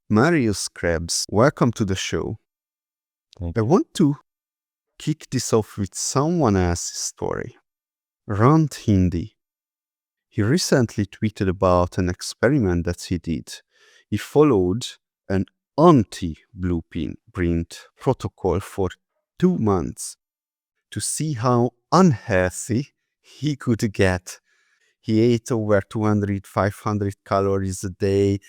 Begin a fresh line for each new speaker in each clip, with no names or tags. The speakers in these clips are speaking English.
Marius Krebs, welcome to the show.
Thank
I want to kick this off with someone else's story. Rand Hindi. He recently tweeted about an experiment that he did. He followed an anti-blueprint protocol for 2 months to see how unhealthy he could get. He ate over 200, 500 calories a day.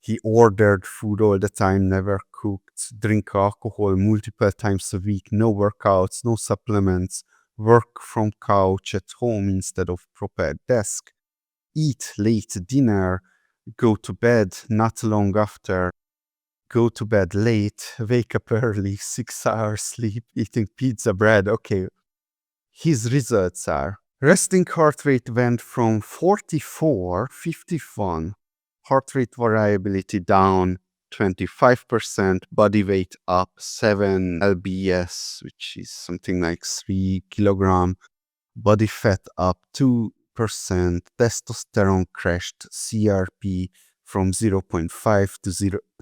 He ordered food all the time, never cooked, drink alcohol multiple times a week, no workouts, no supplements, work from couch at home instead of proper desk, eat late dinner, go to bed not long after, go to bed late, wake up early, 6 hours sleep, eating pizza bread. Okay, his results are resting heart rate went from 44-51, heart rate variability down 25%, body weight up 7 lbs, which is something like 3 kilogram, body fat up 2%, testosterone crashed, CRP from 0.5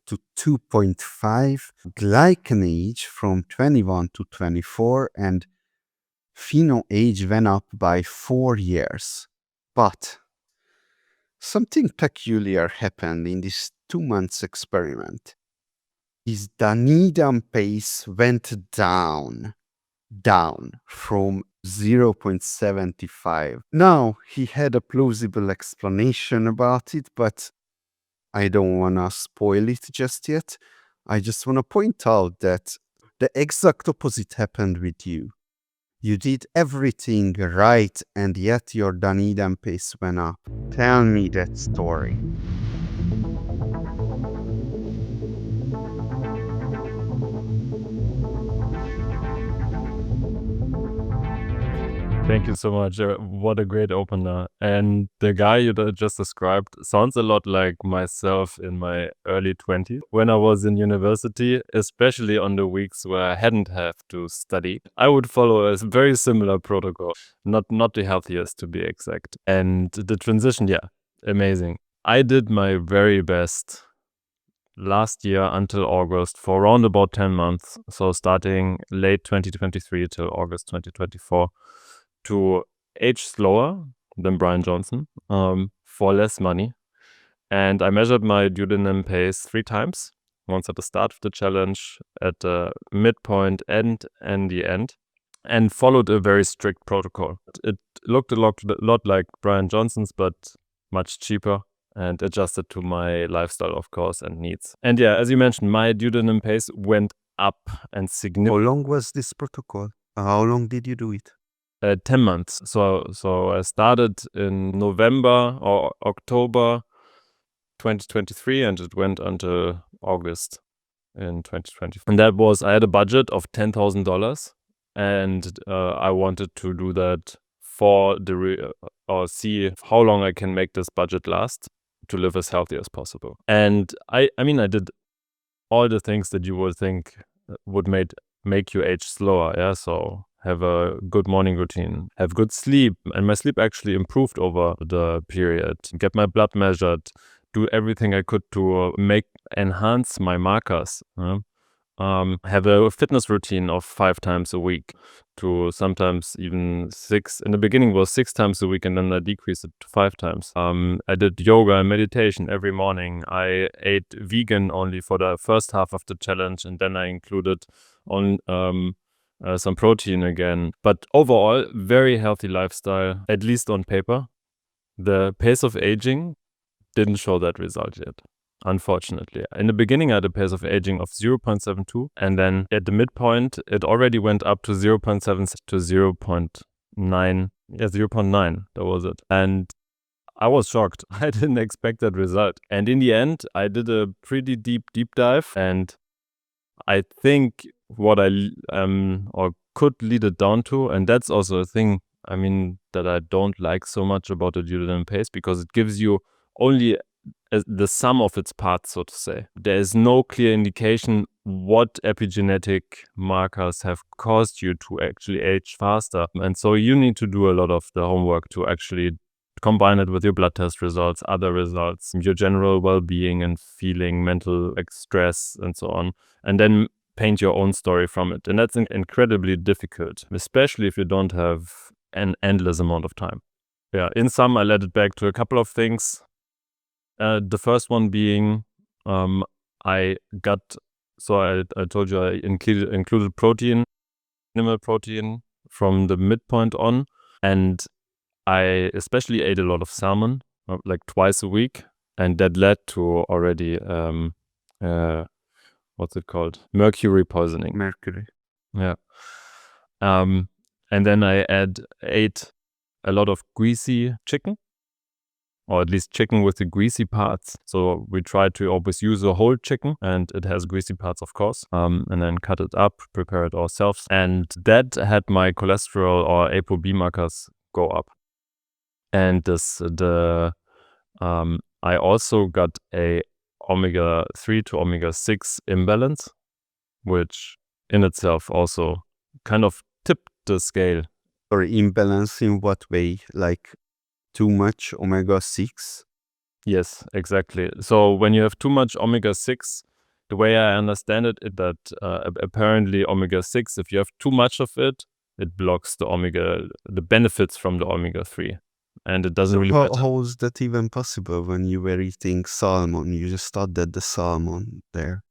to 2.5, glycan age from 21 to 24, and pheno age went up by 4 years. But something peculiar happened in this 2 months experiment. His Danidam pace went down from 0.75. Now, he had a plausible explanation about it, but I don't want to spoil it just yet. I just want to point out that the exact opposite happened with you. You did everything right, and yet your Danidam pace went up. Tell me that story.
Thank you so much. What a great opener. And the guy you just described sounds a lot like myself in my early 20s. When I was in university, especially on the weeks where I hadn't have to study, I would follow a very similar protocol. Not the healthiest, to be exact. And the transition, yeah, amazing. I did my very best last year until August for around about 10 months. So starting late 2023 till August 2024. To age slower than Brian Johnson for less money. And I measured my duodenum pace 3 times, once at the start of the challenge, at the midpoint and the end, and followed a very strict protocol. It looked a lot like Brian Johnson's, but much cheaper and adjusted to my lifestyle, of course, and needs. And yeah, as you mentioned, my duodenum pace went up and significantly.
How long was this protocol? How long did you do it?
10 months. So I started in November or October 2023, and it went until August in 2024. And that was, I had a budget of $10,000, and I wanted to do that for or see how long I can make this budget last to live as healthy as possible. And I mean, I did all the things that you would think would make you age slower. Yeah, so have a good morning routine, have good sleep, and my sleep actually improved over the period. Get my blood measured, do everything I could to enhance my markers. Have a fitness routine of 5 times a week, to sometimes even 6. In the beginning was 6 times a week, and then I decreased it to 5 times. I did yoga and meditation every morning. I ate vegan only for the first half of the challenge, and then I included on some protein again. But overall, very healthy lifestyle, at least on paper. The pace of aging didn't show that result yet, unfortunately. In the beginning, I had a pace of aging of 0.72, and then at the midpoint, it already went up to 0.7 to 0.9. Yeah, 0.9, that was it. And I was shocked. I didn't expect that result. And in the end, I did a pretty deep dive, and I think what I or could lead it down to, and that's also a thing, I mean, that I don't like so much about the duodenum pace, because it gives you only the sum of its parts, so to say. There is no clear indication what epigenetic markers have caused you to actually age faster. And so you need to do a lot of the homework to actually combine it with your blood test results, other results, your general well-being and feeling, mental stress and so on, and then paint your own story from it. And that's incredibly difficult, especially if you don't have an endless amount of time. Yeah, in sum, I led it back to a couple of things. The first one being I told you I included protein, animal protein from the midpoint on, and I especially ate a lot of salmon, like twice a week, and that led to already what's it called? Mercury poisoning.
Mercury.
Yeah. And then I ate a lot of greasy chicken, or at least chicken with the greasy parts. So we try to always use a whole chicken, and it has greasy parts, of course, and then cut it up, prepare it ourselves. And that had my cholesterol or ApoB markers go up. And I also got a omega-3 to omega-6 imbalance, which in itself also kind of tipped the scale.
Or imbalance in what way? Like too much omega-6?
Yes, exactly. So when you have too much omega-6, the way I understand it is that apparently omega-6, if you have too much of it, it blocks the benefits from the omega-3. And it doesn't really matter.
How is that even possible when you were eating salmon? You just added the salmon there.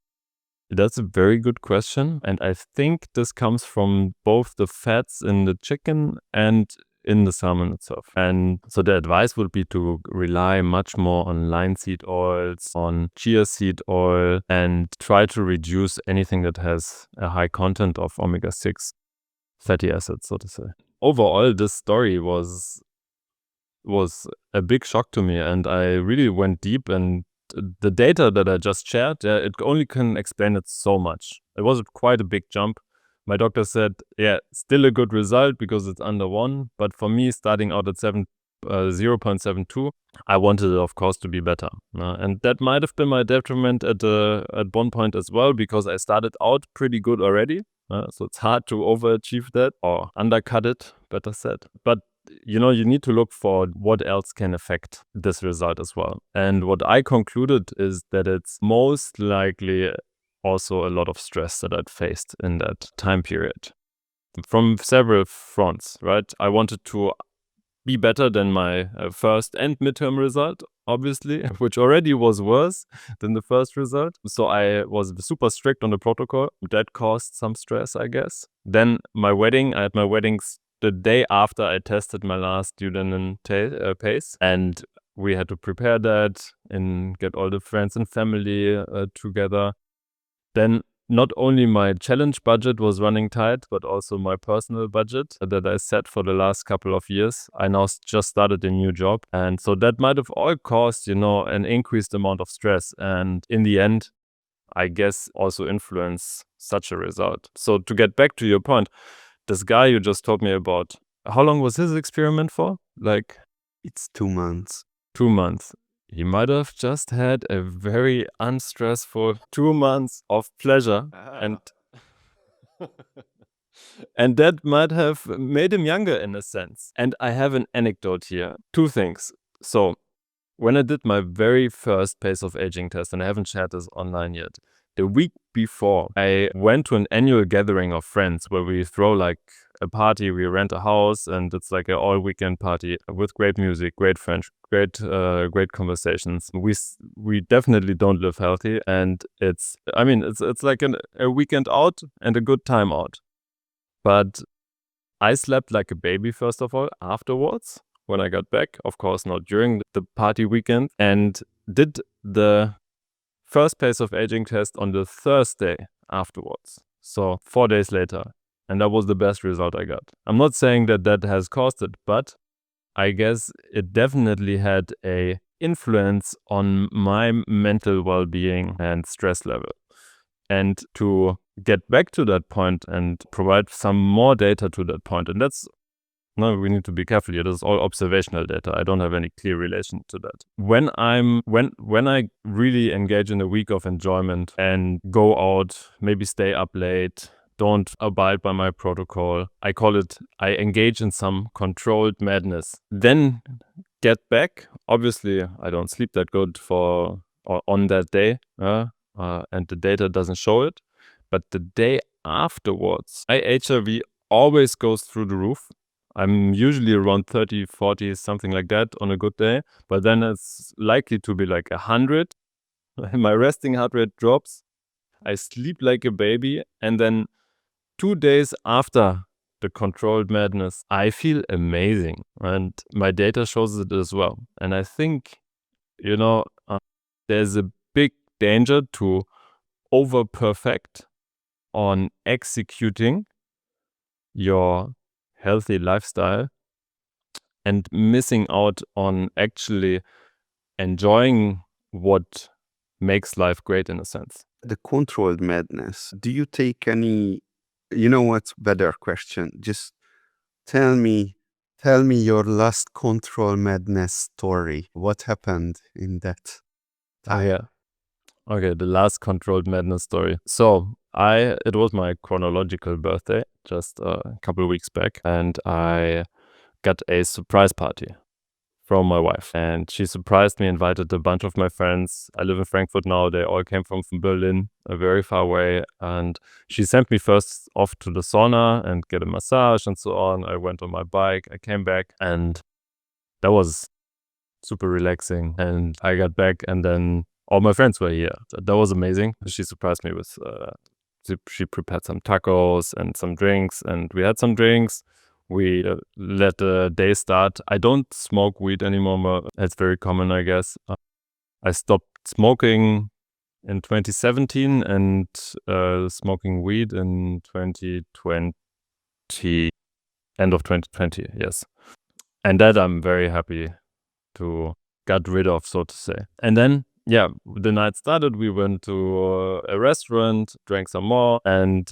That's a very good question. And I think this comes from both the fats in the chicken and in the salmon itself. And so the advice would be to rely much more on linseed oils, on chia seed oil, and try to reduce anything that has a high content of omega-6 fatty acids, so to say. Overall, this story was a big shock to me, and I really went deep, and the data that I just shared, it only can explain it so much. It was quite a big jump. My doctor said, yeah, still a good result because it's under 1, but for me, starting out at 0.72, I wanted it, of course, to be better. And that might have been my detriment at one point as well, because I started out pretty good already. So it's hard to overachieve that, or undercut it, better said. But you need to look for what else can affect this result as well. And what I concluded is that it's most likely also a lot of stress that I'd faced in that time period from several fronts, right? I wanted to be better than my first and midterm result, obviously, which already was worse than the first result. So I was super strict on the protocol. That caused some stress, I guess. Then my wedding, I had my weddings the day after I tested my last duodenum pace, and we had to prepare that and get all the friends and family together. Then not only my challenge budget was running tight, but also my personal budget that I set for the last couple of years. I now just started a new job, and so that might have all caused, an increased amount of stress, and in the end, I guess also influence such a result. So to get back to your point, this guy you just told me about, how long was his experiment for?
It's 2 months.
2 months. He might have just had a very unstressful 2 months of pleasure, and that might have made him younger in a sense. And I have an anecdote here. 2 things. So when I did my very first pace of aging test, and I haven't shared this online yet, the week before, I went to an annual gathering of friends where we throw a party. We rent a house, and it's like an all-weekend party with great music, great French, great conversations. We definitely don't live healthy, and it's like a weekend out and a good time out. But I slept like a baby, first of all, afterwards when I got back. Of course, not during the party weekend, and did the first pace of aging test on the Thursday afterwards. So 4 days later. And that was the best result I got. I'm not saying that has caused it, but I guess it definitely had a influence on my mental well-being and stress level. And to get back to that point and provide some more data to that point, and we need to be careful here. This is all observational data. I don't have any clear relation to that. When I really engage in a week of enjoyment and go out, maybe stay up late, don't abide by my protocol, I engage in some controlled madness, then get back. Obviously, I don't sleep that good on that day, and the data doesn't show it. But the day afterwards, my HRV always goes through the roof. I'm usually around 30, 40, something like that on a good day. But then it's likely to be like 100. My resting heart rate drops. I sleep like a baby. And then 2 days after the controlled madness, I feel amazing. And my data shows it as well. And I think, there's a big danger to over-perfect on executing your healthy lifestyle and missing out on actually enjoying what makes life great in a sense.
The controlled madness. Do you take any, you know what's better question? Just tell me your last control madness story. What happened in that time?
Yeah. Okay, the last controlled madness story. So it was my chronological birthday just a couple of weeks back, and I got a surprise party from my wife, and she surprised me, invited a bunch of my friends. I live in Frankfurt now. They all came from Berlin, very far away, and she sent me first off to the sauna and get a massage and so on. I went on my bike. I came back, and that was super relaxing. And I got back, and then all my friends were here. That was amazing. She surprised me with she prepared some tacos and some drinks, and we had some drinks. We let the day start. I don't smoke weed anymore, but it's very common, I guess. I stopped smoking in 2017 and smoking weed in 2020, end of 2020, yes. And that I'm very happy to get rid of, so to say. And then, the night started. We went to a restaurant, drank some more, and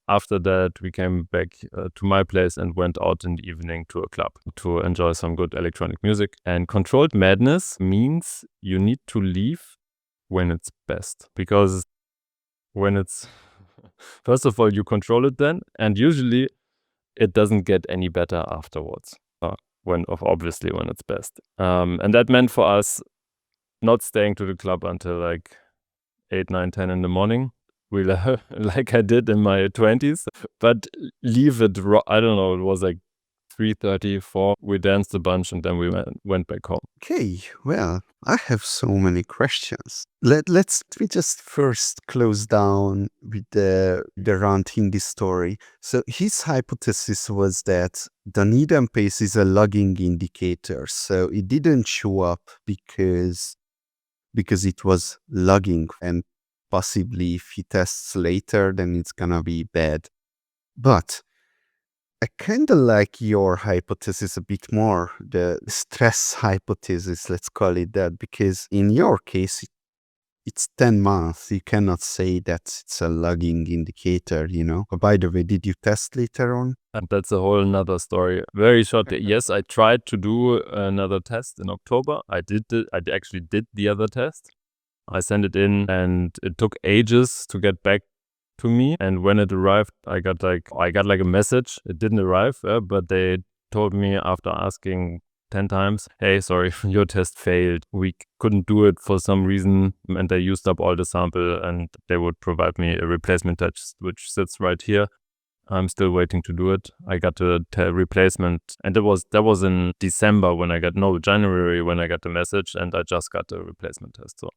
after that, we came back to my place and went out in the evening to a club to enjoy some good electronic music. And controlled madness means you need to leave when it's best, because when it's first of all, you control it then, and usually it doesn't get any better afterwards. Obviously when it's best. And that meant for us not staying to the club until like 8, 9, 10 in the morning. We like I did in my 20s, but leave it. I don't know. It was like 3:30, 4. We danced a bunch and then we went back home.
Okay, well, I have so many questions. Let's just first close down with the rant in this story. So his hypothesis was that the need and pace is a lagging indicator. So it didn't show up because it was lagging, and possibly if he tests later, then it's gonna be bad. But I kind of like your hypothesis a bit more, the stress hypothesis, let's call it that, because in your case, it's 10 months. You cannot say that it's a lagging indicator, By the way, did you test later on?
And that's a whole nother story. Very short. Yes, I tried to do another test in October. I actually did the other test. I sent it in and it took ages to get back to me. And when it arrived, I got like a message. It didn't arrive, but they told me after asking 10 times, hey, sorry, your test failed. We couldn't do it for some reason. And they used up all the sample and they would provide me a replacement test, which sits right here. I'm still waiting to do it. I got a replacement, and that was in January when I got the message, and I just got the replacement test. So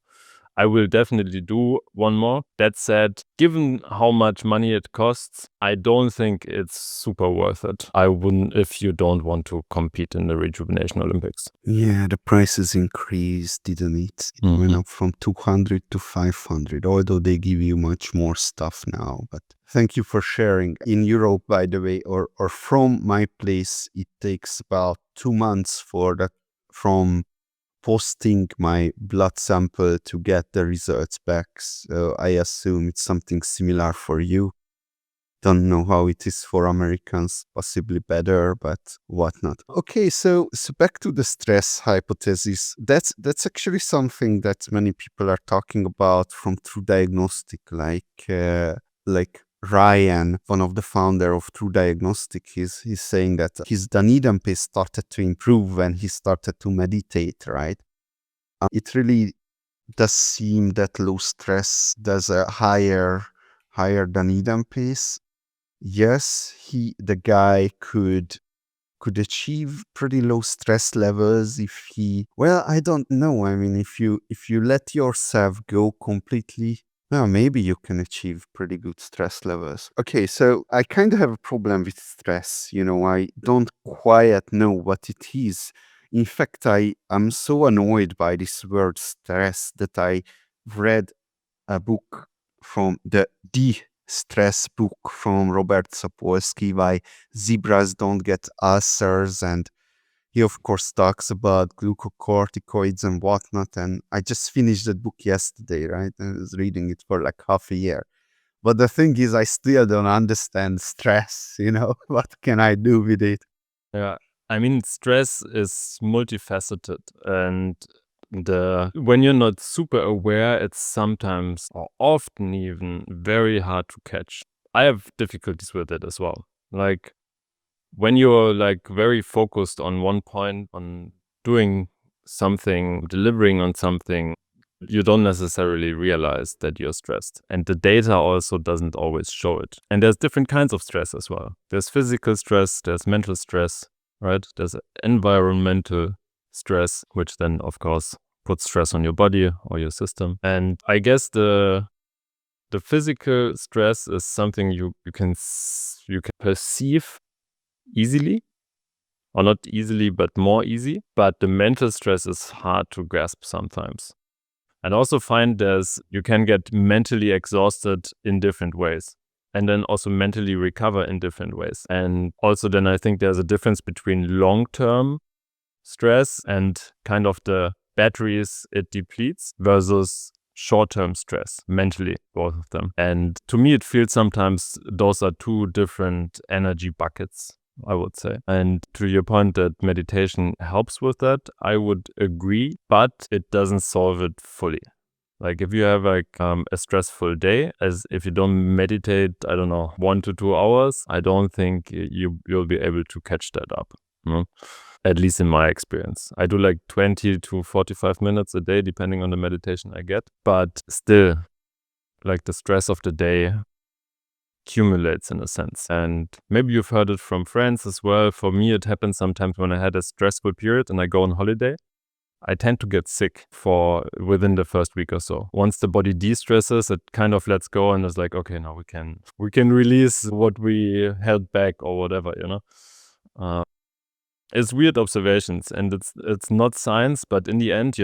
I will definitely do one more. That said, given how much money it costs, I don't think it's super worth it. I wouldn't if you don't want to compete in the Rejuvenation Olympics.
Yeah, the prices increased, didn't it? It went up from 200 to 500, although they give you much more stuff now. But thank you for sharing. In Europe, by the way, or from my place, it takes about 2 months from posting my blood sample to get the results back. So I assume it's something similar for you. Don't know how it is for Americans, possibly better, but whatnot. Okay, so back to the stress hypothesis. That's actually something that many people are talking about from true diagnostic, like Ryan, one of the founder of True Diagnostic, he's saying that his Dunedin pace started to improve when he started to meditate, right? It really does seem that low stress does a higher Dunedin pace. Yes, the guy could achieve pretty low stress levels if he, well, I don't know. I mean, if you let yourself go completely, well, maybe you can achieve pretty good stress levels. Okay, so I kind of have a problem with stress. I don't quite know what it is. In fact, I'm so annoyed by this word stress that I read a book from the stress book from Robert Sapolsky, Why Zebras Don't Get Ulcers, and he of course talks about glucocorticoids and whatnot, and I just finished that book yesterday, right? And I was reading it for like half a year. But the thing is, I still don't understand stress, what can I do with it?
Yeah, I mean, stress is multifaceted, and when you're not super aware, it's sometimes or often even very hard to catch. I have difficulties with it as well. Like when you're like very focused on one point, on doing something, delivering on something, you don't necessarily realize that you're stressed. And the data also doesn't always show it. And there's different kinds of stress as well. There's physical stress, there's mental stress, right? There's environmental stress, which then, of course, puts stress on your body or your system. And I guess the physical stress is something you can perceive easily, or not easily, but more easy. But the mental stress is hard to grasp sometimes. And also find you can get mentally exhausted in different ways, and then also mentally recover in different ways. And also then I think there's a difference between long-term stress and kind of the batteries it depletes versus short-term stress, mentally, both of them. And to me, it feels sometimes those are two different energy buckets, I would say. And to your point that meditation helps with that, I would agree, but it doesn't solve it fully. Like if you have like a stressful day, as if you don't meditate, I don't know, 1 to 2 hours, I don't think you'll be able to catch that up. At least in my experience. I do like 20 to 45 minutes a day, depending on the meditation I get. But still, like the stress of the day accumulates in a sense. And maybe you've heard it from friends as well. For me, it happens sometimes when I had a stressful period and I go on holiday. I tend to get sick within the first week or so. Once the body de-stresses, it kind of lets go and is like, okay, now we can release what we held back or whatever, It's weird observations, and it's not science, but in the end,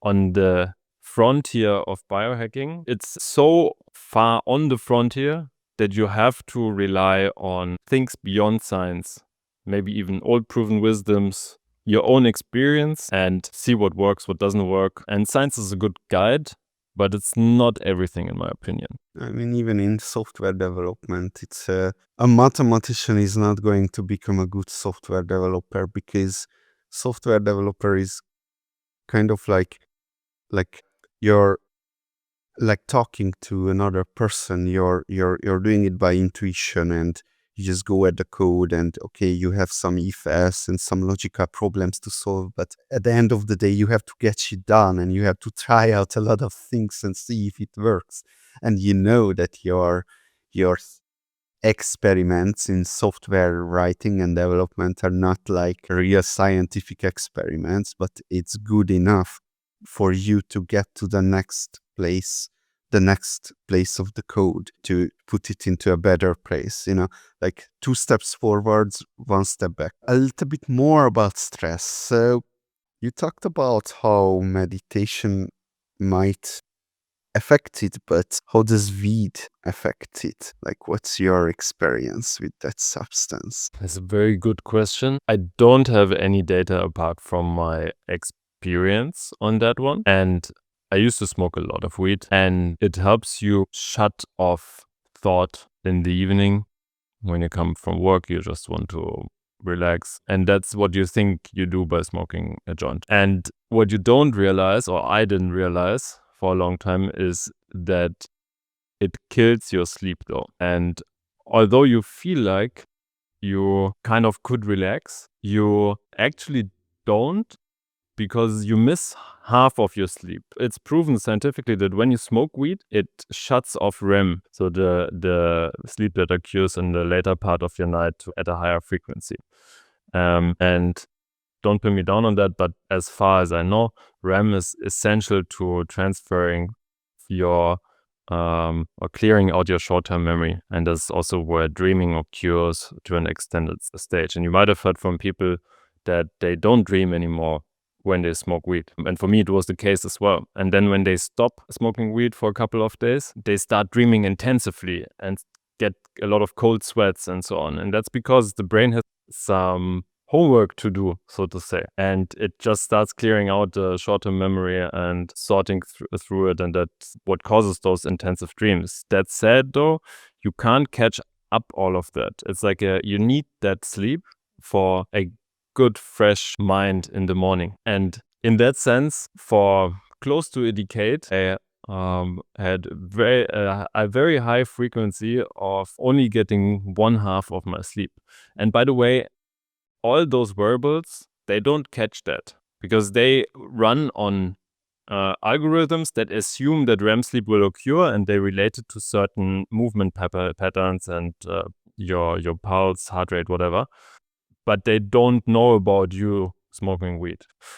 on the frontier of biohacking, it's so far on the frontier that you have to rely on things beyond science, maybe even old proven wisdoms, your own experience, and see what works, what doesn't work. And science is a good guide, but it's not everything in my opinion.
I mean, even in software development, it's a mathematician is not going to become a good software developer, because software developer is kind of like you're like talking to another person. You're doing it by intuition, and you just go at the code, and okay, you have some if-else and some logical problems to solve, but at the end of the day, you have to get shit done, and you have to try out a lot of things and see if it works. And you know that your experiments in software writing and development are not like real scientific experiments, but it's good enough for you to get to the next place of the code, to put it into a better place, like 2 steps forwards, 1 step back. A little bit more about stress. So you talked about how meditation might affect it, but how does weed affect it? Like, what's your experience with that substance?
That's a very good question. I don't have any data apart from my experience on that one. And I used to smoke a lot of weed, and it helps you shut off thought in the evening. When you come from work, you just want to relax. And that's what you think you do by smoking a joint. And what you don't realize, or I didn't realize for a long time, is that it kills your sleep though. And although you feel like you kind of could relax, you actually don't, because you miss half of your sleep. It's proven scientifically that when you smoke weed, it shuts off REM, so the sleep that occurs in the later part of your night at a higher frequency. And don't pin me down on that, but as far as I know, REM is essential to transferring your or clearing out your short-term memory, and that's also where dreaming occurs to an extended stage. And you might have heard from people that they don't dream anymore when they smoke weed. And for me, it was the case as well. And then when they stop smoking weed for a couple of days, they start dreaming intensively and get a lot of cold sweats and so on. And that's because the brain has some homework to do, so to say. And it just starts clearing out the short-term memory and sorting through it. And that's what causes those intensive dreams. That said, though, you can't catch up all of that. It's like you need that sleep for a good fresh mind in the morning. And in that sense, for close to a decade, I had a very high frequency of only getting one half of my sleep. And by the way, all those variables, they don't catch that because they run on algorithms that assume that REM sleep will occur, and they relate it to certain movement patterns and your pulse, heart rate, whatever. But they don't know about you smoking weed.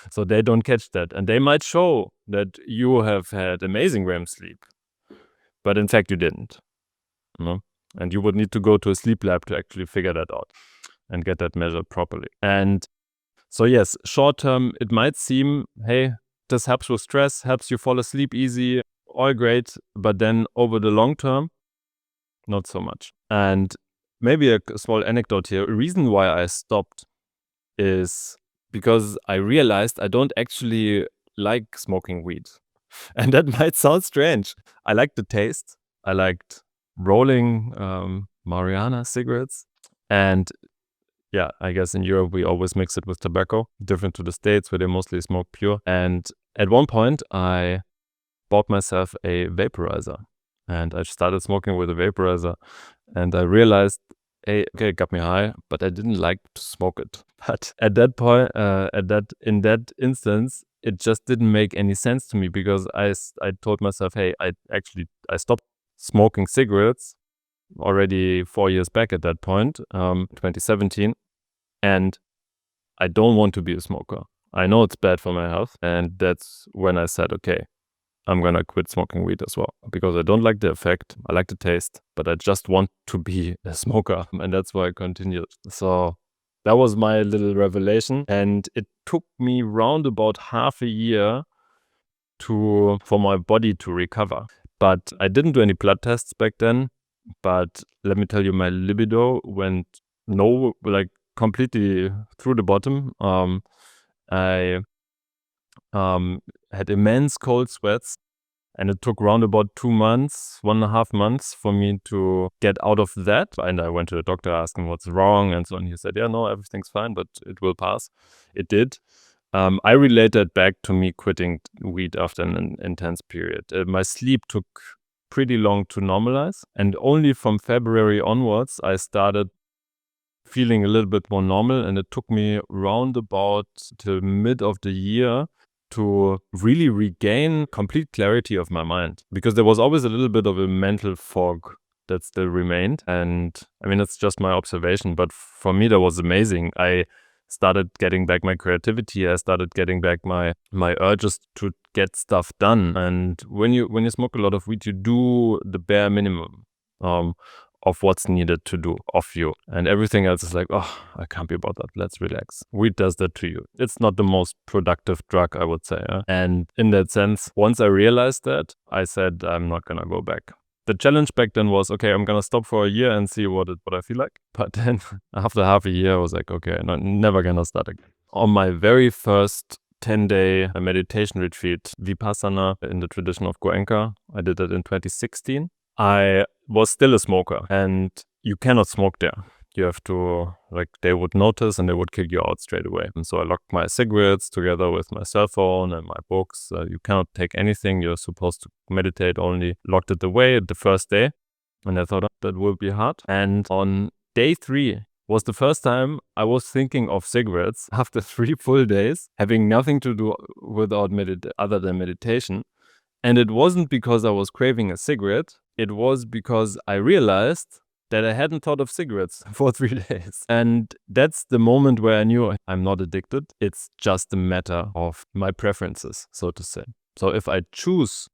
So they don't catch that. And they might show that you have had amazing REM sleep, but in fact you didn't. And you would need to go to a sleep lab to actually figure that out and get that measured properly. And so yes, short term, it might seem, hey, this helps with stress, helps you fall asleep easy, all great. But then over the long term, not so much. And maybe a small anecdote here. A reason why I stopped is because I realized I don't actually like smoking weed. And that might sound strange. I liked the taste. I liked rolling marijuana cigarettes. And yeah, I guess in Europe we always mix it with tobacco, different to the States where they mostly smoke pure. And at one point I bought myself a vaporizer. And I started smoking with a vaporizer, and I realized, hey, okay, it got me high, but I didn't like to smoke it. But at that point, in that instance, it just didn't make any sense to me because I told myself, hey, I stopped smoking cigarettes already 4 years back at that point, 2017, and I don't want to be a smoker. I know it's bad for my health, and that's when I said, okay, I'm gonna quit smoking weed as well because I don't like the effect. I like the taste, but I just want to be a smoker, and that's why I continued. So that was my little revelation, and it took me round about half a year for my body to recover. But I didn't do any blood tests back then. But let me tell you, my libido went completely through the bottom. I had immense cold sweats, and it took round about 2 months, 1.5 months for me to get out of that. And I went to the doctor asking what's wrong and so on. He said, yeah, no, everything's fine, but it will pass. It did. I relate that back to me quitting weed after an intense period. My sleep took pretty long to normalize, and only from February onwards, I started feeling a little bit more normal, and it took me round about till mid of the year to really regain complete clarity of my mind, because there was always a little bit of a mental fog that still remained. And I mean, it's just my observation, but for me, that was amazing. I started getting back my creativity. I started getting back my urges to get stuff done. And when you smoke a lot of weed, you do the bare minimum of what's needed to do of you, and everything else is like, oh, I can't be about that, let's relax. Weed does that to you. It's not the most productive drug, I would say. And in that sense, once I realized that, I said, I'm not gonna go back. The challenge back then was, okay, I'm gonna stop for a year and see what I feel like. But then after half a year, I was like, okay, I'm never gonna start again. On my very first 10-day meditation retreat, Vipassana, in the tradition of Goenka, I did that in 2016. I was still a smoker, and you cannot smoke there. you have to, like, they would notice and they would kick you out straight away. And so I locked my cigarettes together with my cell phone and my books. You cannot take anything. You're supposed to meditate only. Locked it away the first day. And I thought that will be hard. And on day 3 was the first time I was thinking of cigarettes after 3 full days, having nothing to do without other than meditation. And it wasn't because I was craving a cigarette. It was because I realized that I hadn't thought of cigarettes for 3 days. And that's the moment where I knew I'm not addicted. It's just a matter of my preferences, so to say. So if I choose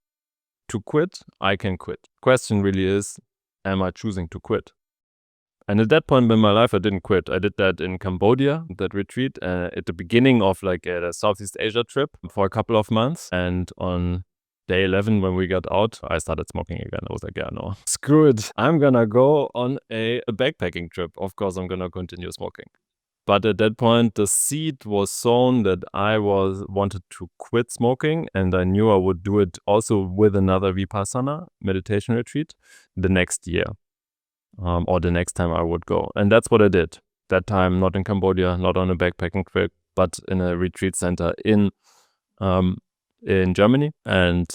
to quit, I can quit. Question really is, am I choosing to quit? And at that point in my life, I didn't quit. I did that in Cambodia, that retreat, at the beginning of like a Southeast Asia trip for a couple of months. And on day 11, when we got out, I started smoking again. I was like, yeah, no, screw it. I'm gonna go on a backpacking trip. Of course, I'm gonna continue smoking. But at that point, the seed was sown that I wanted to quit smoking, and I knew I would do it also with another Vipassana meditation retreat the next year, or the next time I would go. And that's what I did. That time, not in Cambodia, not on a backpacking trip, but in a retreat center in Germany, and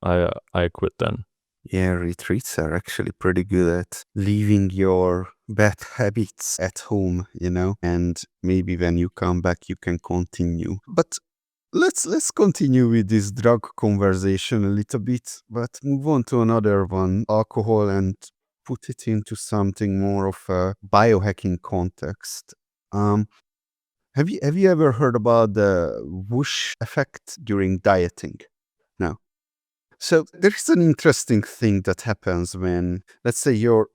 I quit then.
Yeah, retreats are actually pretty good at leaving your bad habits at home, and maybe when you come back you can continue. But let's continue with this drug conversation a little bit, but move on to another one, alcohol, and put it into something more of a biohacking context. Have you ever heard about the Whoosh effect during dieting? No. So there is an interesting thing that happens when, let's say, you're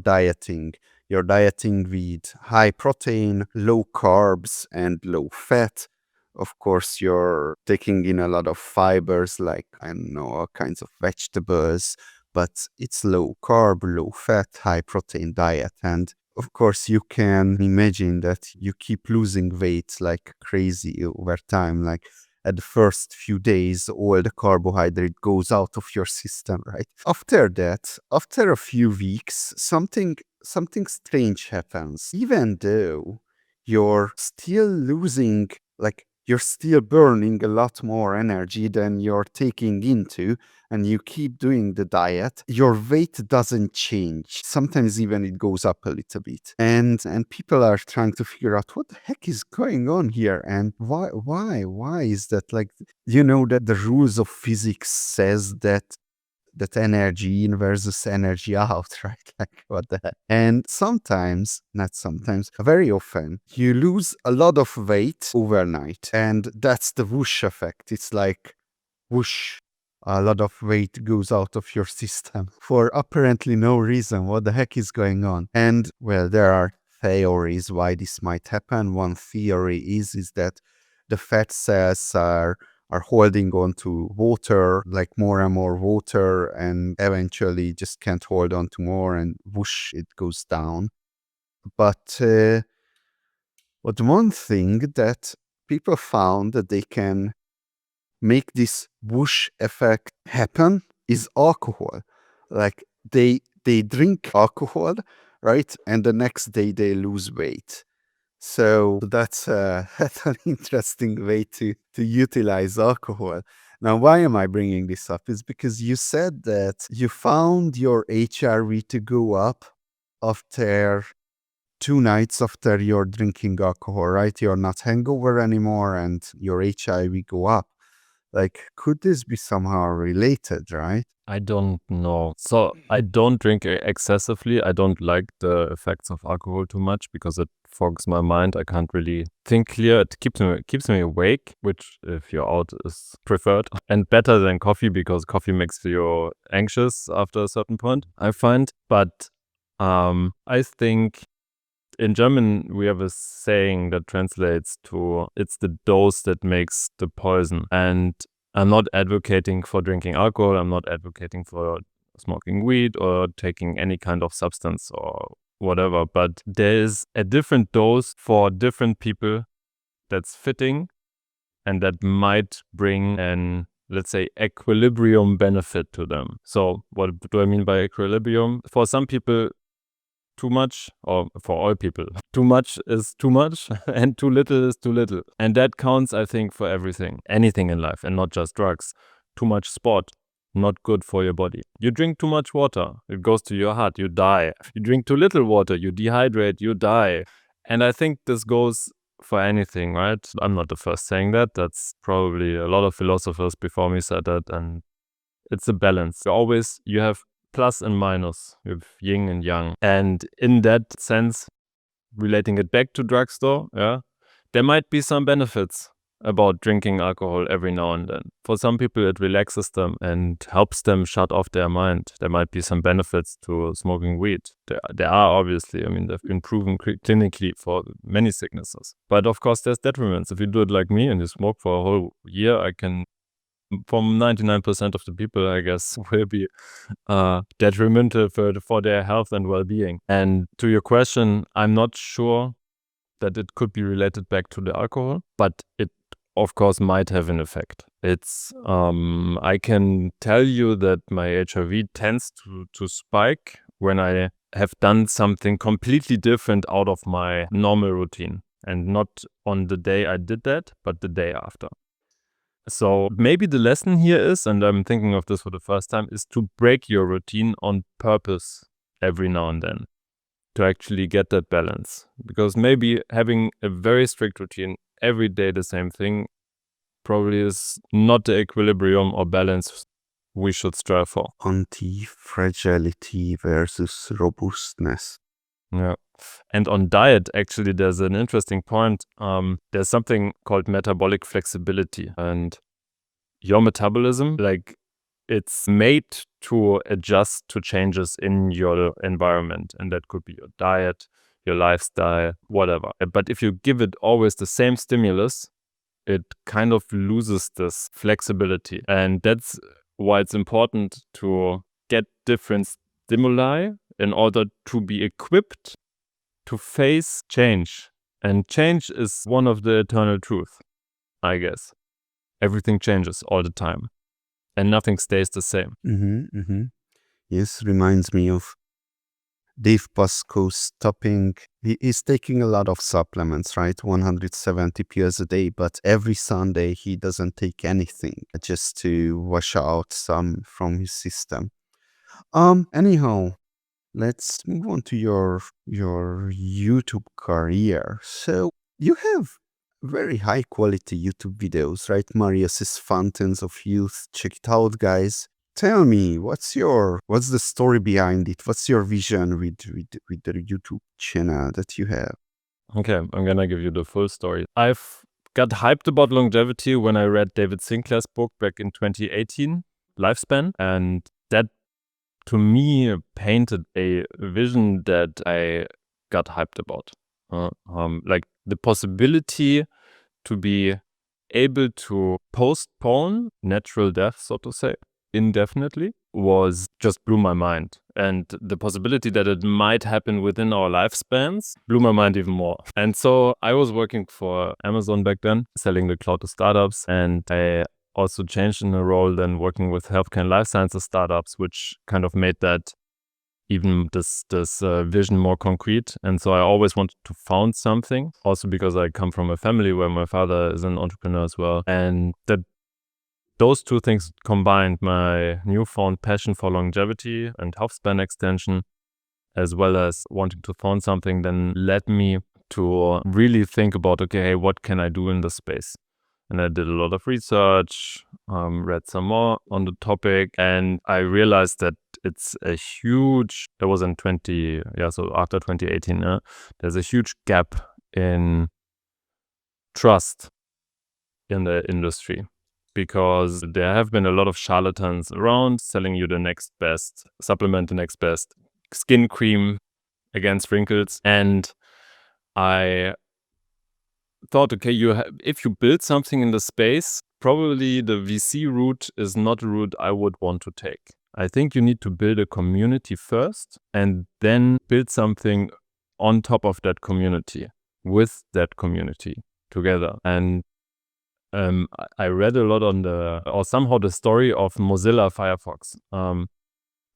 dieting. You're dieting with high protein, low carbs, and low fat. Of course, you're taking in a lot of fibers, like, I don't know, all kinds of vegetables, but it's low carb, low fat, high protein diet. And of course, you can imagine that you keep losing weight like crazy over time. Like, at the first few days, all the carbohydrate goes out of your system, right? After that, after a few weeks, something strange happens. Even though you're still losing, like, you're still burning a lot more energy than you're taking into, and you keep doing the diet, your weight doesn't change. Sometimes even it goes up a little bit. And people are trying to figure out what the heck is going on here, and why is that? Like, that the rules of physics says that energy in versus energy out, right? Like, what the heck? And sometimes, not sometimes, very often, you lose a lot of weight overnight. And that's the whoosh effect. It's like whoosh, a lot of weight goes out of your system for apparently no reason. What the heck is going on? And well, there are theories why this might happen. One theory is that the fat cells are holding on to water, like more and more water, and eventually just can't hold on to more, and whoosh, it goes down. But one thing that people found that they can make this whoosh effect happen is alcohol. Like, they drink alcohol, right? And the next day they lose weight. So that's that's an interesting way to utilize alcohol. Now, why am I bringing this up? Is because you said that you found your HRV to go up after 2 nights after you're drinking alcohol, right? You're not hangover anymore and your HRV go up. Like, could this be somehow related, right?
I don't know. So I don't drink excessively. I don't like the effects of alcohol too much because it fogs my mind. I can't really think clear. It keeps me awake, which, if you're out, is preferred and better than coffee, because coffee makes you anxious after a certain point, I find. But I think in German, we have a saying that translates to, it's the dose that makes the poison. And I'm not advocating for drinking alcohol. I'm not advocating for smoking weed or taking any kind of substance or whatever. But there is a different dose for different people that's fitting and that might bring an, let's say, equilibrium benefit to them. So what do I mean by equilibrium? For some people, too much, or for all people, too much is too much and too little is too little. And that counts, I think, for everything, anything in life, and not just drugs. Too much sport, not good for your body. You drink too much water, it goes to your heart, you die. You drink too little water, you dehydrate, you die. And I think this goes for anything, right? I'm not the first saying that. That's probably a lot of philosophers before me said that. And it's a balance. You have plus and minus, you have yin and yang. And in that sense, relating it back to drugstore, there might be some benefits about drinking alcohol every now and then. For some people, it relaxes them and helps them shut off their mind. There might be some benefits to smoking weed. There are, obviously. I mean, they've been proven clinically for many sicknesses. But of course, there's detriments. If you do it like me and you smoke for a whole year, from 99% of the people, I guess, will be detrimental for their health and well-being. And to your question, I'm not sure that it could be related back to the alcohol, but it of course might have an effect. It's I can tell you that my HRV tends to spike when I have done something completely different out of my normal routine, and not on the day I did that, but the day after. So maybe the lesson here is, and I'm thinking of this for the first time, is to break your routine on purpose every now and then, to actually get that balance. Because maybe having a very strict routine every day, the same thing, probably is not the equilibrium or balance we should strive for.
Anti-fragility versus robustness.
Yeah. And on diet, actually, there's an interesting point. There's something called metabolic flexibility. And your metabolism, like, it's made to adjust to changes in your environment. And that could be your diet, your lifestyle, whatever. But if you give it always the same stimulus, it kind of loses this flexibility. And that's why it's important to get different stimuli in order to be equipped to face change. And change is one of the eternal truth, I guess. Everything changes all the time, and nothing stays the same.
Yes, reminds me of Dave Pascoe stopping. He's taking a lot of supplements, right? 170 pills a day, but every Sunday he doesn't take anything, just to wash out some from his system. Anyhow, let's move on to your YouTube career. So you have very high quality YouTube videos, right? Marius's Fountains of Youth. Check it out, guys. Tell me, what's the story behind it? What's your vision with the YouTube channel that you have?
Okay, I'm gonna give you the full story. I've got hyped about longevity when I read David Sinclair's book back in 2018, Lifespan, and that to me painted a vision that I got hyped about. Like the possibility to be able to postpone natural death, so to say, indefinitely, was just blew my mind. And the possibility that it might happen within our lifespans blew my mind even more. And so I was working for Amazon back then, selling the cloud to startups, and I also changed in a role then working with healthcare and life sciences startups, which kind of made that even this vision more concrete. And so I always wanted to found something, also because I come from a family where my father is an entrepreneur as well. And that those two things combined, my newfound passion for longevity and health span extension, as well as wanting to found something, then led me to really think about, okay, hey, what can I do in this space? And I did a lot of research, read some more on the topic, and I realized that it's a huge, that was in so after 2018, there's a huge gap in trust in the industry, because there have been a lot of charlatans around selling you the next best supplement, the next best skin cream against wrinkles. And I thought, okay, if you build something in the space, probably the VC route is not a route I would want to take. I think you need to build a community first and then build something on top of that community, with that community together. And I read a lot on somehow the story of Mozilla Firefox.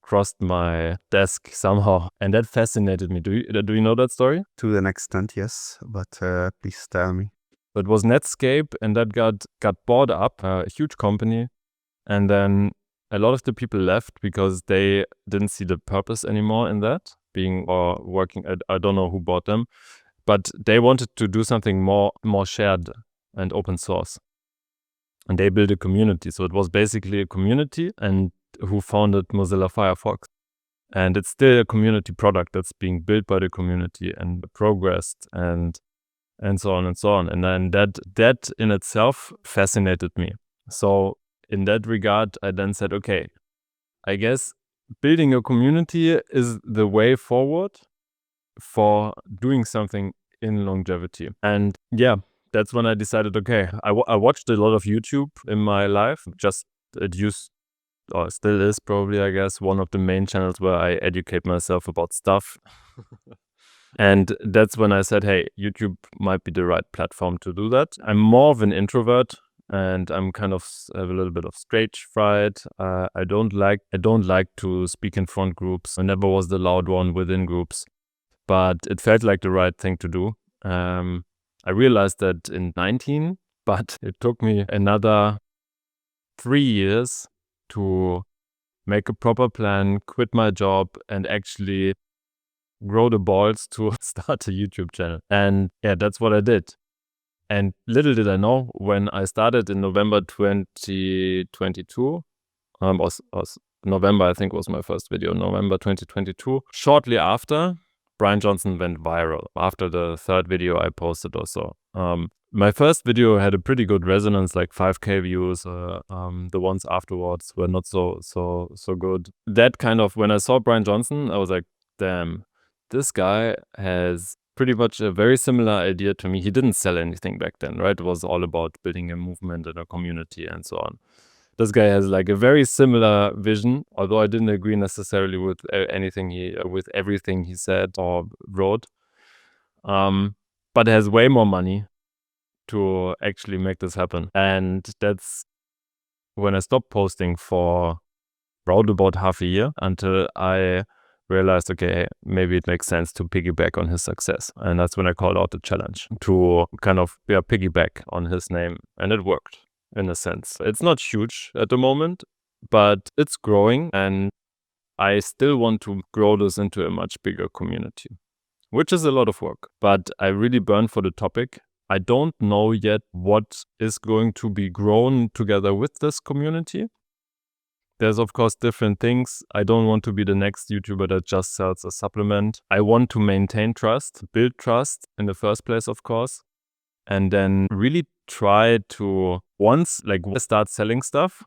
crossed my desk somehow, and that fascinated me. Do you know that story?
To an extent, yes, but please tell me.
It was Netscape, and that got bought up, a huge company, and then a lot of the people left because they didn't see the purpose anymore in that, being or working. I don't know who bought them, but they wanted to do something more shared and open source. And they built a community. So it was basically a community, and who founded Mozilla Firefox. And it's still a community product that's being built by the community and progressed and so on and so on. And then that in itself fascinated me. So in that regard, I then said, okay, I guess building a community is the way forward for doing something in longevity. And yeah, that's when I decided, okay, I watched a lot of YouTube in my life. Just it used, or still is probably, I guess, one of the main channels where I educate myself about stuff. And that's when I said, hey, YouTube might be the right platform to do that. I'm more of an introvert, and I'm kind of have a little bit of stage fright. I don't like to speak in front groups. I never was the loud one within groups, but it felt like the right thing to do. I realized that in 19, but it took me another 3 years to make a proper plan, quit my job, and actually grow the balls to start a YouTube channel. And yeah, that's what I did. And little did I know, when I started in November 2022, November, I think, was my first video, November 2022. Shortly after, Brian Johnson went viral after the third video I posted or so. My first video had a pretty good resonance, like 5K views. The ones afterwards were not so good. That kind of, when I saw Brian Johnson, I was like, damn, this guy has pretty much a very similar idea to me. He didn't sell anything back then, right? It was all about building a movement and a community and so on. This guy has like a very similar vision, although I didn't agree necessarily with with everything he said or wrote. But has way more money to actually make this happen. And that's when I stopped posting for around about half a year, until I realized, okay, maybe it makes sense to piggyback on his success. And that's when I called out the challenge to kind of piggyback on his name. And it worked, in a sense. It's not huge at the moment, but it's growing. And I still want to grow this into a much bigger community, which is a lot of work. But I really burn for the topic. I don't know yet what is going to be grown together with this community. There's, of course, different things. I don't want to be the next YouTuber that just sells a supplement. I want to maintain trust, build trust in the first place, of course, and then really try to, once I start selling stuff,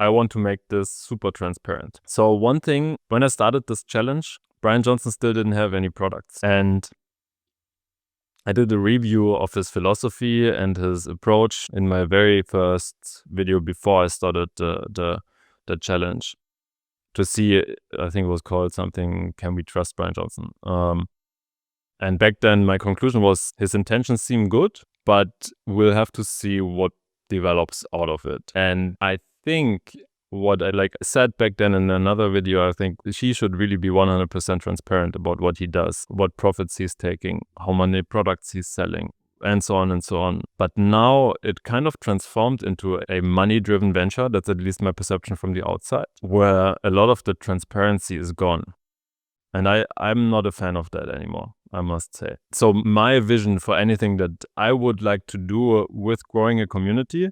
I want to make this super transparent. So one thing, when I started this challenge, Brian Johnson still didn't have any products. And I did a review of his philosophy and his approach in my very first video before I started the challenge, to see, I think it was called something, Can We Trust Brian Johnson? And back then my conclusion was, his intentions seem good, but we'll have to see what develops out of it. And I think what I said back then in another video, I think he should really be 100% transparent about what he does, what profits he's taking, how many products he's selling, and so on and so on. But now it kind of transformed into a money-driven venture. That's at least my perception from the outside, where a lot of the transparency is gone. And I'm not a fan of that anymore, I must say. So my vision for anything that I would like to do with growing a community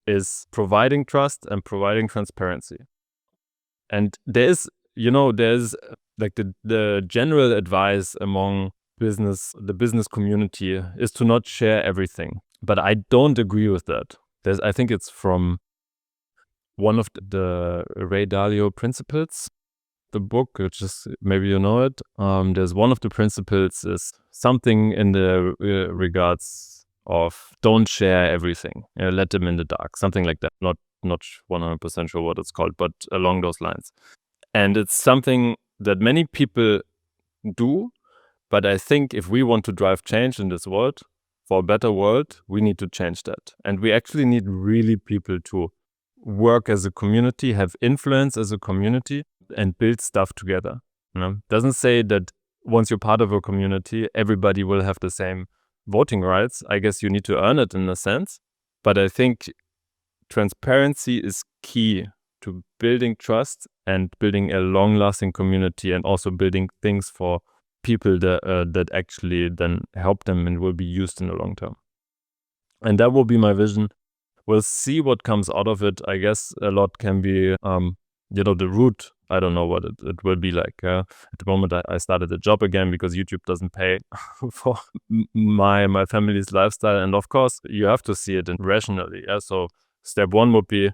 is providing trust and providing transparency. And there's like the general advice among the business community is to not share everything. But I don't agree with that. I think it's from one of the Ray Dalio principles, the book, which is, maybe you know it. There's one of the principles is something in the regards of don't share everything, let them in the dark, something like that. Not 100% sure what it's called, but along those lines. And it's something that many people do, but I think if we want to drive change in this world, for a better world, we need to change that. And we actually need really people to work as a community, have influence as a community, and build stuff together. Doesn't say that once you're part of a community, everybody will have the same voting rights. I guess you need to earn it in a sense. But I think transparency is key to building trust and building a long-lasting community, and also building things for people that actually then help them and will be used in the long term. And that will be my vision. We'll see what comes out of it. I guess a lot can be, the route. I don't know what it will be like. At the moment, I started a job again because YouTube doesn't pay for my family's lifestyle. And of course, you have to see it rationally. Yeah? So step one would be,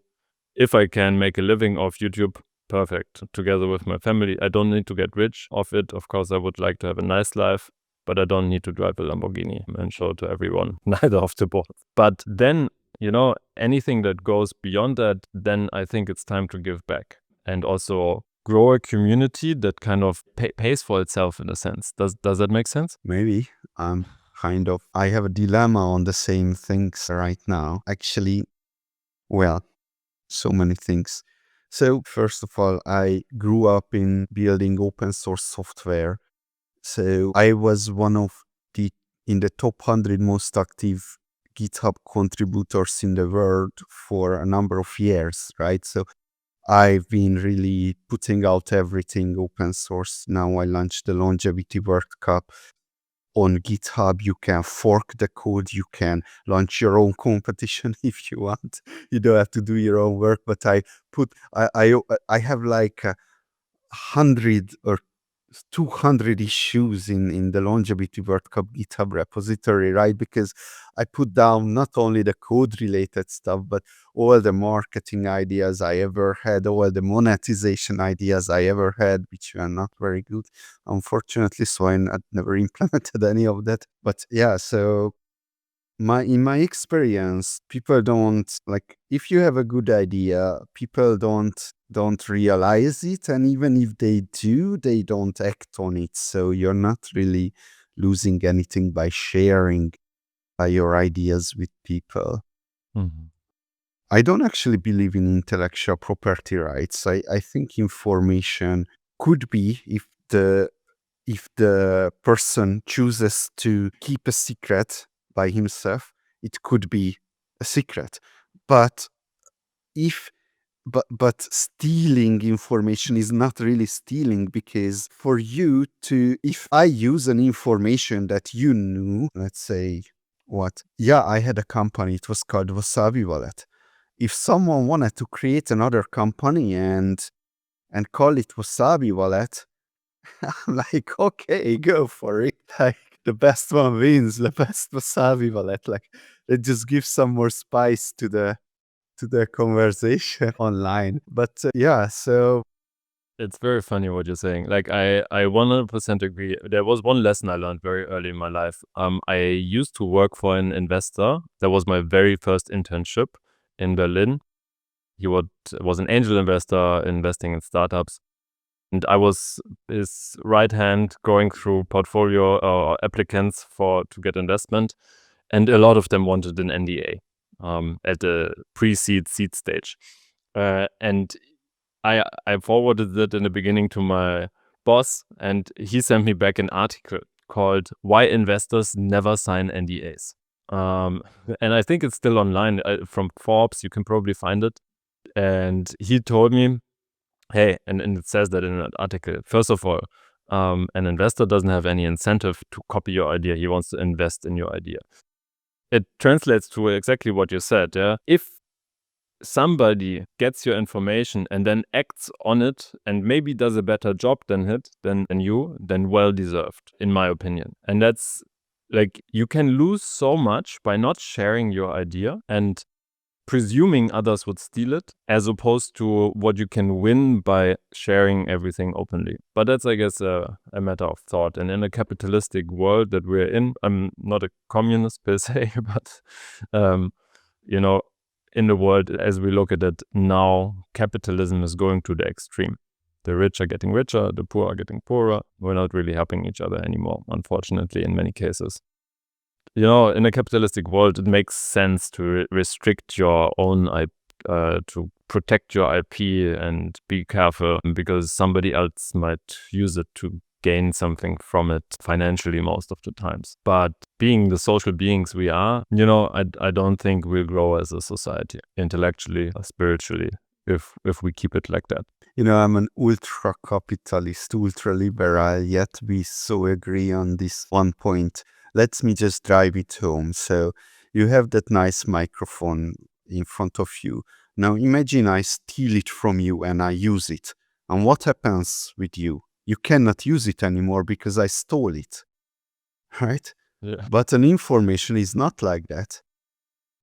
if I can make a living off YouTube, perfect, together with my family. I don't need to get rich off it. Of course, I would like to have a nice life, but I don't need to drive a Lamborghini and show to everyone, neither of the both. But then, anything that goes beyond that, then I think it's time to give back and also grow a community that kind of pays for itself in a sense. Does that make sense?
Maybe. I have a dilemma on the same things right now. Actually, well, so many things. So first of all, I grew up in building open source software. So I was one of in the top 100 most active GitHub contributors in the world for a number of years, right? So I've been really putting out everything open source. Now I launched the Longevity World Cup on GitHub. You can fork the code. You can launch your own competition if you want. You don't have to do your own work. But I have like 100 or 200 issues in the Longevity World Cup GitHub repository, right? Because I put down not only the code related stuff, but all the marketing ideas I ever had, all the monetization ideas I ever had, which were not very good, unfortunately. So I never implemented any of that. But yeah, so in my experience, people don't, like, if you have a good idea, people don't realize it, and even if they do, they don't act on it. So you're not really losing anything by sharing your ideas with people.
Mm-hmm.
I don't actually believe in intellectual property rights. I think information could be, if the person chooses to keep a secret by himself, it could be a secret. But stealing information is not really stealing, because for you to, if I use an information that you knew, let's say, I had a company, it was called Wasabi Wallet. If someone wanted to create another company and call it Wasabi Wallet, I'm like, okay, go for it. Like, the best one wins, the best Wasabi Wallet. Like, it just gives some more spice to the conversation online. But so
it's very funny what you're saying. Like, I 100% agree. There was one lesson I learned very early in my life. I used to work for an investor. That was my very first internship in Berlin. He was an angel investor investing in startups. And I was his right hand going through portfolio applicants to get investment. And a lot of them wanted an NDA at the pre-seed seed stage. And I forwarded it in the beginning to my boss, and he sent me back an article called "Why Investors Never Sign NDAs." And I think it's still online from Forbes. You can probably find it. And he told me, hey, and it says that in an article, first of all, an investor doesn't have any incentive to copy your idea. He wants to invest in your idea. It translates to exactly what you said. Yeah? If somebody gets your information and then acts on it and maybe does a better job than you, then well deserved, in my opinion. And that's, like, you can lose so much by not sharing your idea and presuming others would steal it, as opposed to what you can win by sharing everything openly. But that's, I guess, a matter of thought. And in a capitalistic world that we're in, I'm not a communist per se, but in the world as we look at it now, capitalism is going to the extreme. The rich are getting richer, the poor are getting poorer. We're not really helping each other anymore, unfortunately, in many cases. In a capitalistic world, it makes sense to restrict your own to protect your IP and be careful because somebody else might use it to gain something from it financially most of the times. But being the social beings we are, I don't think we'll grow as a society intellectually or spiritually if we keep it like that.
I'm an ultra-capitalist, ultra-liberal, yet we so agree on this one point. Let me just drive it home. So you have that nice microphone in front of you. Now imagine I steal it from you and I use it. And what happens with you? You cannot use it anymore because I stole it, right?
Yeah.
But an information is not like that.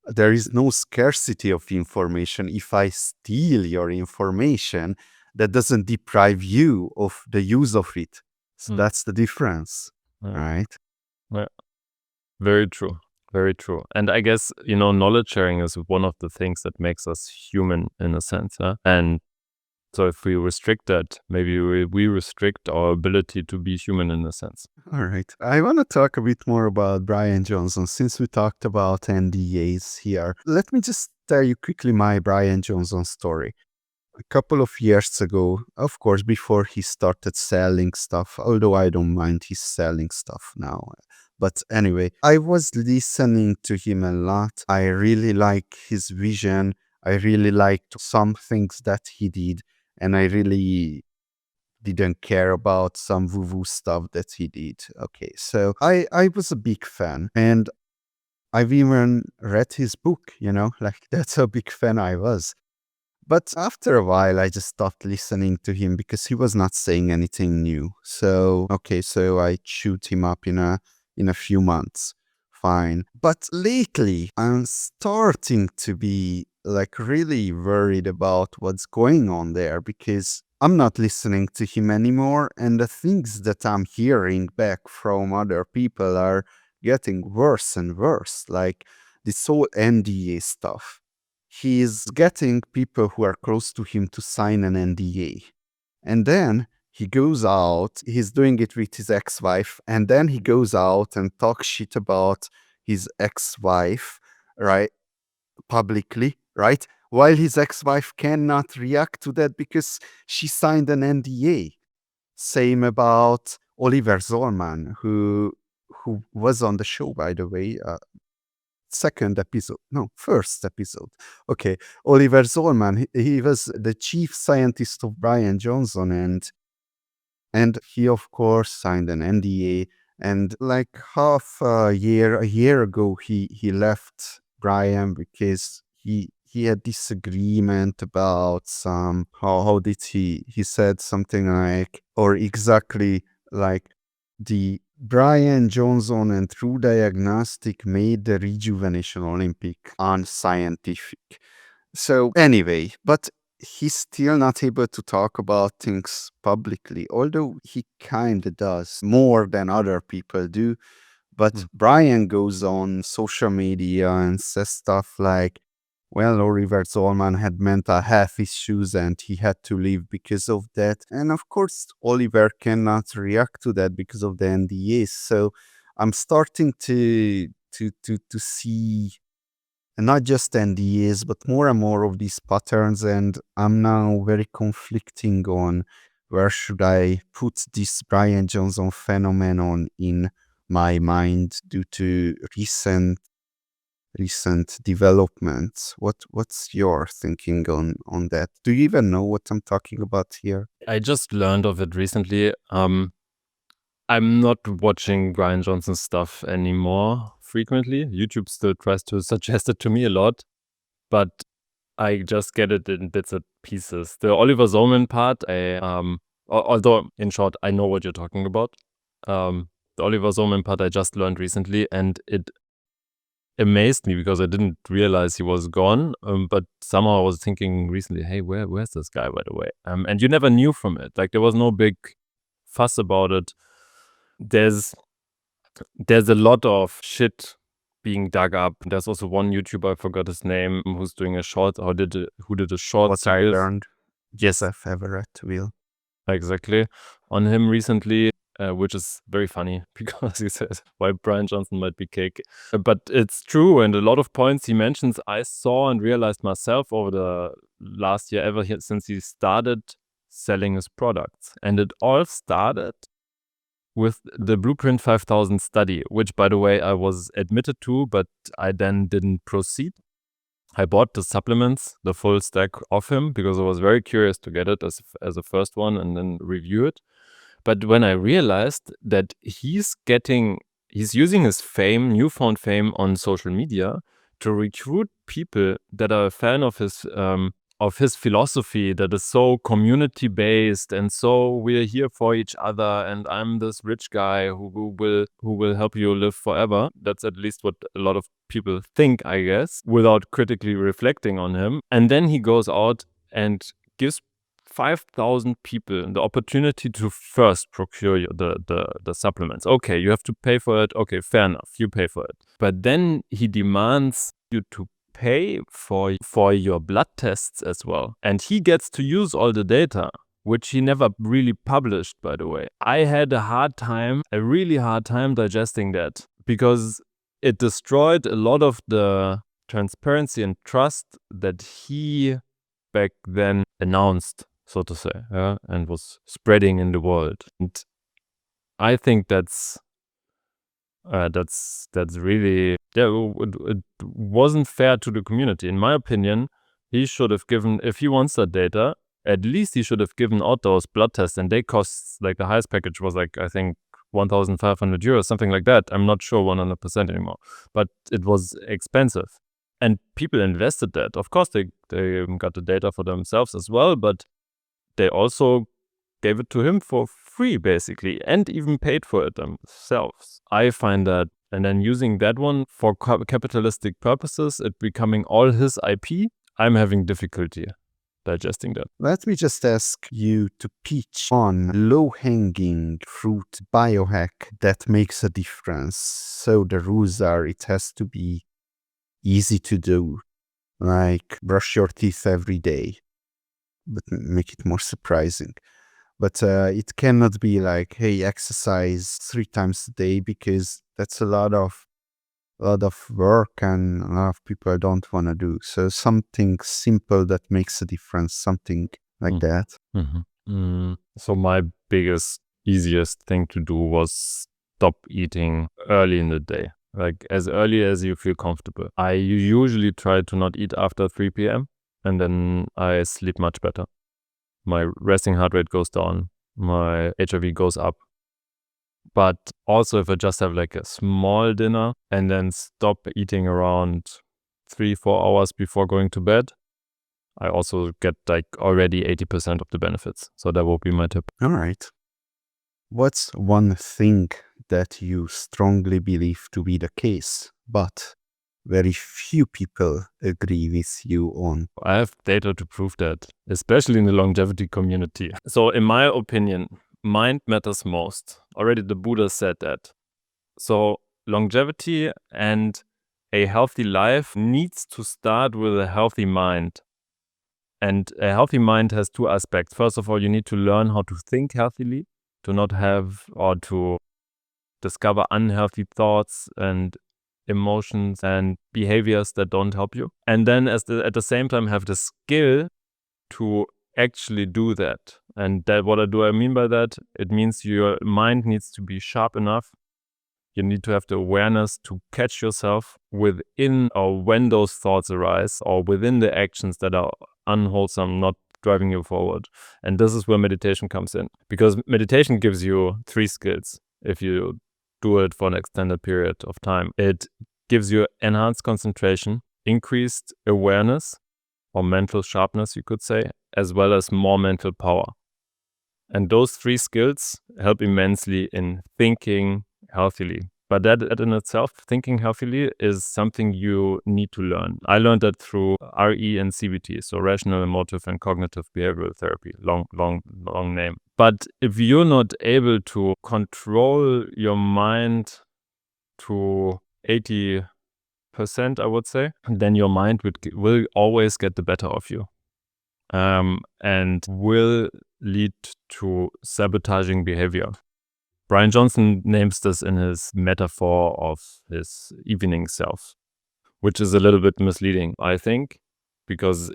There is no scarcity of information. If I steal your information, that doesn't deprive you of the use of it. So that's the difference, right?
Yeah. Very true. Very true. And I guess, knowledge sharing is one of the things that makes us human in a sense. And so if we restrict that, maybe we restrict our ability to be human in a sense.
All right. I want to talk a bit more about Brian Johnson since we talked about NDAs here. Let me just tell you quickly my Brian Johnson story. A couple of years ago, of course, before he started selling stuff, although I don't mind his selling stuff now. But anyway, I was listening to him a lot. I really like his vision. I really liked some things that he did. And I really didn't care about some woo-woo stuff that he did. Okay, so I was a big fan. And I've even read his book, like that's how big fan I was. But after a while, I just stopped listening to him because he was not saying anything new. So, okay, so I chewed him up in a few months. Fine. But lately, I'm starting to be like really worried about what's going on there because I'm not listening to him anymore. And the things that I'm hearing back from other people are getting worse and worse. Like this whole NDA stuff. He's getting people who are close to him to sign an NDA. And then he goes out, he's doing it with his ex-wife, and then he goes out and talks shit about his ex-wife, right, publicly, right? While his ex-wife cannot react to that because she signed an NDA. Same about Oliver Zollman, who was on the show, by the way, first episode. Okay, Oliver Zollman, he was the chief scientist of Brian Johnson, and he of course signed an NDA. And like a year ago, he left Brian because he had disagreement about some how did he said something like, or exactly like, the Brian Johnson and True Diagnostic made the Rejuvenation Olympic unscientific. So anyway, but he's still not able to talk about things publicly, although he kind of does more than other people do. But Brian goes on social media and says stuff like, well, Oliver Zollman had mental health issues and he had to leave because of that. And of course, Oliver cannot react to that because of the NDAs. So I'm starting to see not just NDAs, but more and more of these patterns. And I'm now very conflicting on where should I put this Brian Johnson phenomenon in my mind due to recent developments. What's your thinking on that? Do you even know what I'm talking about here?
I just learned of it recently. I'm not watching Brian Johnson's stuff anymore frequently. YouTube still tries to suggest it to me a lot, but I just get it in bits and pieces. The Oliver Zollman part, although in short, I know what you're talking about. The Oliver Zollman part I just learned recently, and it amazed me because I didn't realize he was gone. But somehow I was thinking recently, hey, where's this guy, by the way? And you never knew from it. Like there was no big fuss about it. There's a lot of shit being dug up. There's also one YouTuber, I forgot his name, who's doing a short, who did a short
What I learned, Joseph Everett will.
exactly on him recently. which is very funny because he says why Brian Johnson might be cake. But it's true, and a lot of points he mentions I saw and realized myself over the last year since he started selling his products. And it all started with the Blueprint 5000 study, which, by the way, I was admitted to, but I then didn't proceed. I bought the supplements, the full stack of him, because I was very curious to get it as a first one and then review it. But when I realized that he's using his newfound fame on social media to recruit people that are a fan of his philosophy that is so community based, and so we're here for each other, and I'm this rich guy who will help you live forever. That's at least what a lot of people think, I guess, without critically reflecting on him. And then he goes out and gives 5,000 people the opportunity to first procure the supplements. Okay, you have to pay for it. Okay, fair enough, you pay for it. But then he demands you to pay for your blood tests as well. And he gets to use all the data, which he never really published, by the way. I had a really hard time digesting that, because it destroyed a lot of the transparency and trust that he back then announced, so to say, and was spreading in the world. And I think that's really, it wasn't fair to the community. In my opinion, he should have given, if he wants that data, at least he should have given out those blood tests, and they cost, like, the highest package was like, I think 1,500 euros, something like that. I'm not sure 100% anymore, but it was expensive. And people invested that. Of course, they got the data for themselves as well, but they also gave it to him for free, basically, and even paid for it themselves. I find that, and then using that one for capitalistic purposes, it becoming all his IP, I'm having difficulty digesting that.
Let me just ask you to pitch on low-hanging fruit biohack that makes a difference. So the rules are, it has to be easy to do, like brush your teeth every day, but make it more surprising. But it cannot be like, hey, exercise 3 times a day, because that's a lot of work and a lot of people don't want to do. So something simple that makes a difference, something like that.
So my easiest thing to do was stop eating early in the day, like as early as you feel comfortable. I usually try to not eat after 3 p.m. and then I sleep much better. My resting heart rate goes down, my HRV goes up. But also, if I just have like a small dinner and then stop eating around 3-4 hours before going to bed, I also get like already 80% of the benefits. So that will be my tip.
All right. What's one thing that you strongly believe to be the case, but very few people agree with you on?
I have data to prove that, especially in the longevity community. So in my opinion, mind matters most. Already the Buddha said that. So longevity and a healthy life needs to start with a healthy mind. And a healthy mind has 2 aspects. First of all, you need to learn how to think healthily, to not have or to discover unhealthy thoughts and emotions and behaviors that don't help you. And then at the same time have the skill to actually do that. And that, what do I mean by that? It means your mind needs to be sharp enough. You need to have the awareness to catch yourself within or when those thoughts arise, or within the actions that are unwholesome, not driving you forward. And this is where meditation comes in, because meditation gives you 3 skills if you do it for an extended period of time. It gives you enhanced concentration, increased awareness, or mental sharpness, you could say, as well as more mental power. And those 3 skills help immensely in thinking healthily. But that in itself, thinking healthily, is something you need to learn. I learned that through RE and CBT, so rational, emotive, and cognitive behavioral therapy. Long name. But if you're not able to control your mind to 80%, I would say, then your mind will always get the better of you, and will lead to sabotaging behavior. Brian Johnson names this in his metaphor of his evening self, which is a little bit misleading, I think, because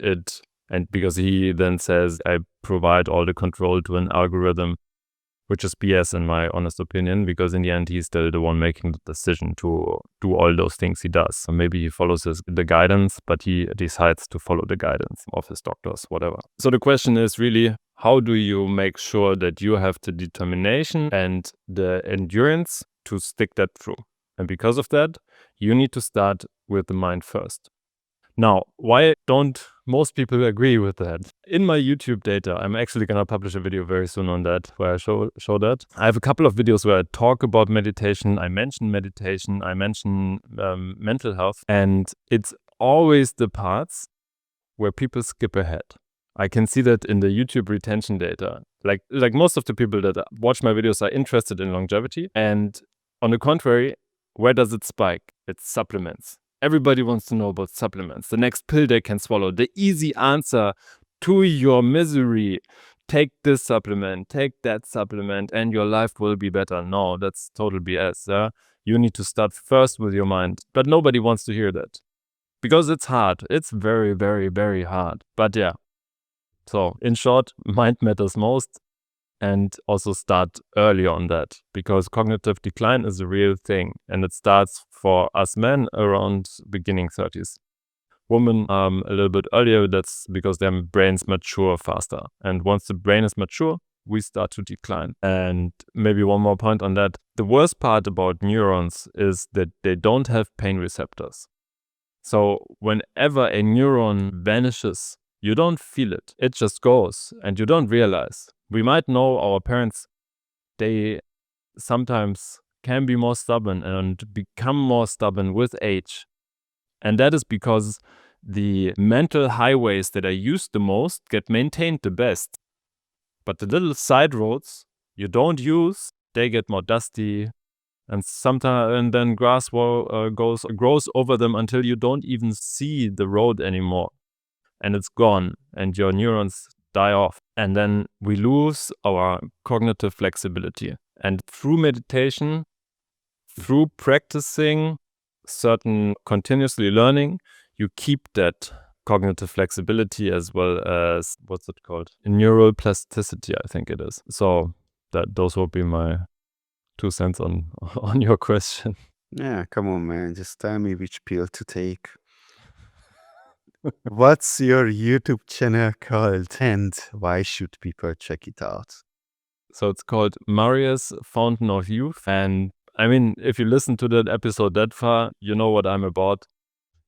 he then says, I provide all the control to an algorithm, which is BS in my honest opinion, because in the end, he's still the one making the decision to do all those things he does. So maybe he follows the guidance, but he decides to follow the guidance of his doctors, whatever. So the question is really, how do you make sure that you have the determination and the endurance to stick that through? And because of that, you need to start with the mind first. Now, why don't most people agree with that? In my YouTube data, I'm actually going to publish a video very soon on that, where I show that. I have a couple of videos where I talk about meditation, I mention mental health, and it's always the parts where people skip ahead. I can see that in the YouTube retention data. Like most of the people that watch my videos are interested in longevity, and on the contrary, where does it spike? It's supplements. Everybody wants to know about supplements. The next pill they can swallow. The easy answer to your misery. Take this supplement, take that supplement, and your life will be better. No, that's total BS. Yeah? You need to start first with your mind. But nobody wants to hear that. Because it's hard. It's very, very, very hard. But yeah. So in short, mind matters most. And also start early on that, because cognitive decline is a real thing, and it starts for us men around beginning 30s. Women a little bit earlier. That's because their brains mature faster, and once the brain is mature, we start to decline. And maybe one more point on that. The worst part about neurons is that they don't have pain receptors. So whenever a neuron vanishes, you don't feel it. It just goes, and you don't realize. We might know our parents, they sometimes can be more stubborn and become more stubborn with age. And that is because the mental highways that are used the most get maintained the best. But the little side roads you don't use, they get more dusty, and then grass grows over them until you don't even see the road anymore. And it's gone, and your neurons die off. And then we lose our cognitive flexibility. And through meditation, through practicing certain continuously learning, you keep that cognitive flexibility as well as, what's it called? Neural plasticity, I think it is. So those will be my 2 cents on your question.
Yeah, come on, man. Just tell me which pill to take. What's your YouTube channel called, and why should people check it out?
So it's called Marius, Fountain of Youth. And I mean, if you listen to that episode that far, you know what I'm about.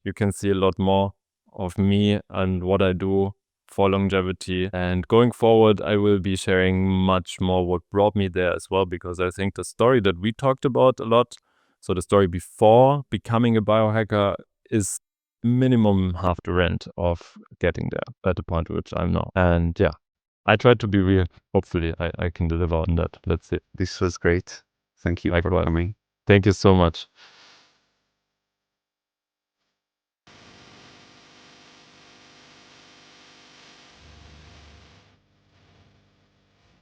You can see a lot more of me and what I do for longevity. And going forward, I will be sharing much more what brought me there as well, because I think the story that we talked about a lot, so the story before becoming a biohacker, is minimum half the rent of getting there at the point which I'm now. And yeah, I tried to be real. Hopefully I can deliver on that. Let's see.
This was great. Thank you for coming.
Thank you so much.